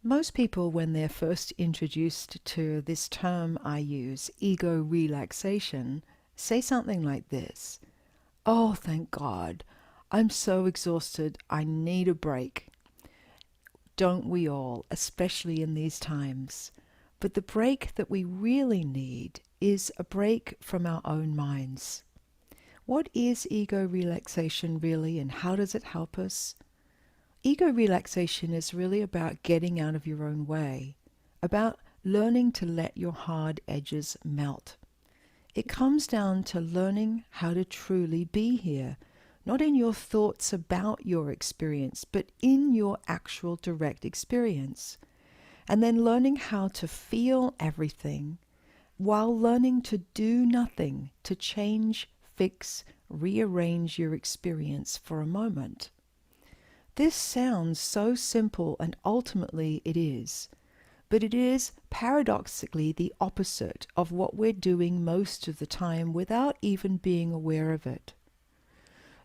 Most people, when they're first introduced to this term I use, ego relaxation, say something like this: "Oh, thank God, I'm so exhausted, I need a break." Don't we all, especially in these times? But the break that we really need is a break from our own minds. What is ego relaxation really, and how does it help us? Ego relaxation is really about getting out of your own way, about learning to let your hard edges melt. It comes down to learning how to truly be here, not in your thoughts about your experience, but in your actual direct experience. And then learning how to feel everything while learning to do nothing to change, fix, rearrange your experience for a moment. This sounds so simple, and ultimately it is. But it is paradoxically the opposite of what we're doing most of the time without even being aware of it.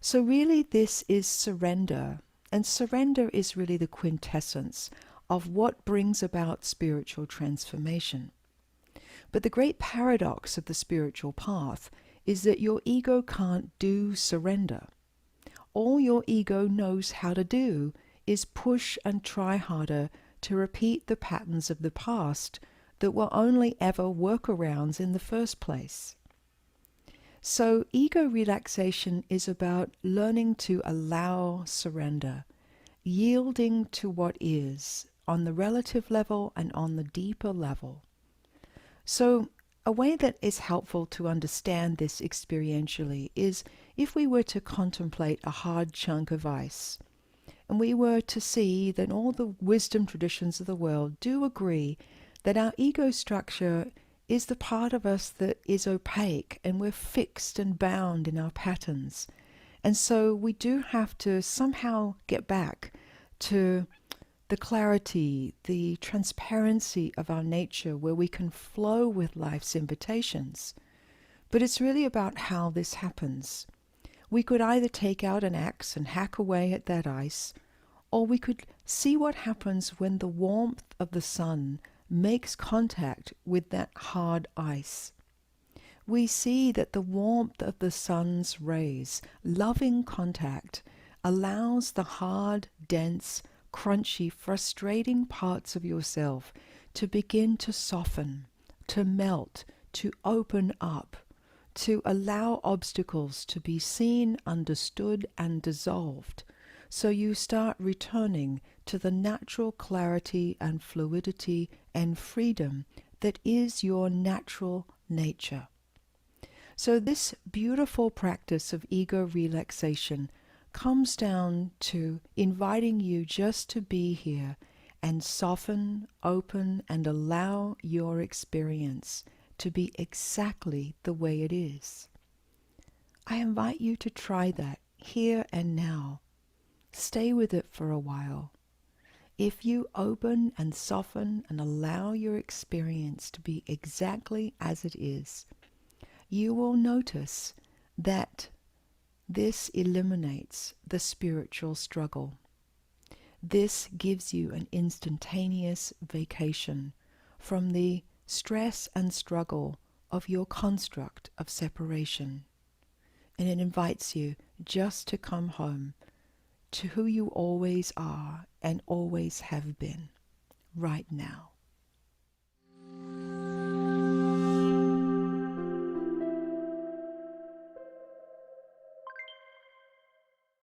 So really this is surrender, and surrender is really the quintessence of what brings about spiritual transformation. But the great paradox of the spiritual path is that your ego can't do surrender. All your ego knows how to do is push and try harder to repeat the patterns of the past that were only ever workarounds in the first place. So ego relaxation is about learning to allow surrender, yielding to what is on the relative level and on the deeper level. So a way that is helpful to understand this experientially is if we were to contemplate a hard chunk of ice, and we were to see that all the wisdom traditions of the world do agree that our ego structure is the part of us that is opaque, and we're fixed and bound in our patterns. And so we do have to somehow get back to the clarity, the transparency of our nature, where we can flow with life's invitations. But it's really about how this happens. We could either take out an axe and hack away at that ice, or we could see what happens when the warmth of the sun makes contact with that hard ice. We see that the warmth of the sun's rays, loving contact, allows the hard, dense, crunchy, frustrating parts of yourself to begin to soften, to melt, to open up, to allow obstacles to be seen, understood, and dissolved. So you start returning to the natural clarity and fluidity and freedom that is your natural nature. So this beautiful practice of ego relaxation comes down to inviting you just to be here and soften, open, and allow your experience to be exactly the way it is. I invite you to try that here and now. Stay with it for a while. If you open and soften and allow your experience to be exactly as it is, you will notice that this eliminates the spiritual struggle. This gives you an instantaneous vacation from the stress and struggle of your construct of separation. And it invites you just to come home to who you always are and always have been, right now.